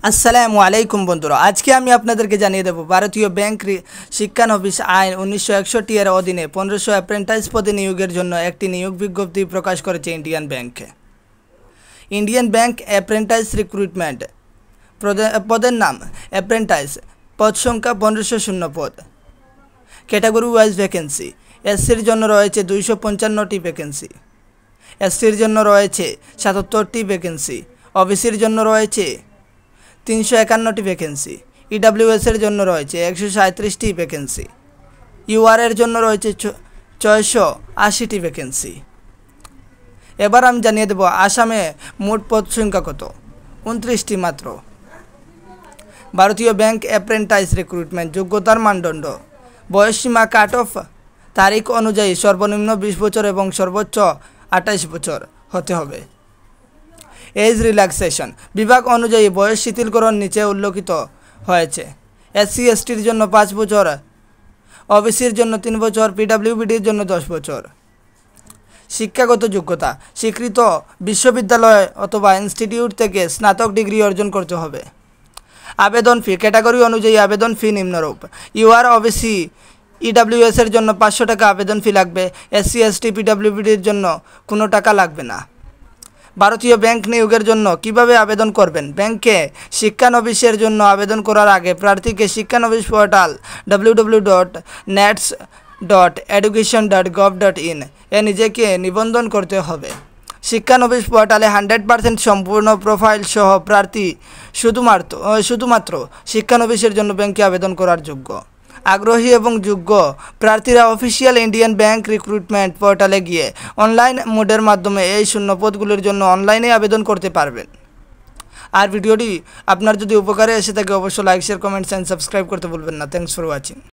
আসসালামু আলাইকুম বন্ধুরা, আজকে আমি আপনাদেরকে জানিয়ে দেব ভারতীয় ব্যাংক শিক্ষানবিশ আইন 1961 এর অধীনে 1500 অ্যাপ্রেন্টাইজ পদে নিয়োগের জন্য একটি নিয়োগ বিজ্ঞপ্তি প্রকাশ করেছে Indian bank. Indian bank apprentice recruitment. পদের নাম অ্যাপ্রেন্টাইজ, পদ সংখ্যা 1500 পদ। Category wise vacancy. এসসির জন্য রয়েছে 255টি ভ্যাকেন্সি, এসটির জন্য রয়েছে 77টি ভ্যাকেন্সি, ওবিসির জন্য রয়েছে 351টি ভ্যাকেন্সি, ইডাব্লিউএসের জন্য রয়েছে 137টি ভ্যাকেন্সি, ইউআর এর জন্য রয়েছে 680টি ভ্যাকেন্সি। এবার আমি জানিয়ে দেব আসামে মোট পদ সংখ্যা কত। 29টি মাত্র। ভারতীয় ব্যাংক অ্যাপ্রেন্টাইজ রিক্রুটমেন্ট। যোগ্যতার মানদণ্ড। বয়সসীমা কাট অফ তারিখ অনুযায়ী সর্বনিম্ন 20 বছর এবং সর্বোচ্চ 28 বছর হতে হবে। Age relaxation. বিভাগ অনুযায়ী বয়স শিথিলকরণ নিচে উল্লেখিত হয়েছে। এসসি এসটির জন্য 5 বছর, ওবিসির জন্য 3 বছর, পিডব্লিউবিডির জন্য 10 বছর। শিক্ষাগত যোগ্যতা। স্বীকৃত বিশ্ববিদ্যালয় অথবা ইনস্টিটিউট থেকে স্নাতক ডিগ্রি অর্জন করতে হবে। আবেদন ফি। ক্যাটাগরি অনুযায়ী আবেদন ফি নিম্নরূপ। ইউআর ওবিসি ইডাব্লিউএসের জন্য 500 টাকা আবেদন ফি লাগবে। এসসি এসটি পিডব্লিউবিডির জন্য কোনো টাকা লাগবে না। ভারতীয় ব্যাংক নিয়োগের জন্য কিভাবে আবেদন করবেন। ব্যাংকে শিক্ষানবিশের জন্য আবেদন করার আগে প্রার্থীকে শিক্ষানবিশ পোর্টাল www.nets.education.gov.in এ নিজেকে নিবন্ধন করতে হবে। শিক্ষানবিশ পোর্টালে 100% সম্পূর্ণ প্রোফাইল সহ প্রার্থী শুধুমাত্র শিক্ষানবিশের জন্য ব্যাংকে আবেদন করার যোগ্য। আগ্রহী এবং যোগ্য প্রার্থীরা অফিসিয়াল ইন্ডিয়ান ব্যাংক রিক্রুটমেন্ট পোর্টালে গিয়ে অনলাইন মোডের মাধ্যমে এই শূন্য পদগুলির জন্য অনলাইনে আবেদন করতে পারবেন। আর ভিডিওটি আপনার যদি উপকারে এসে থাকে অবশ্যই like, share, comments and subscribe করতে ভুলবেন না। Thanks for watching.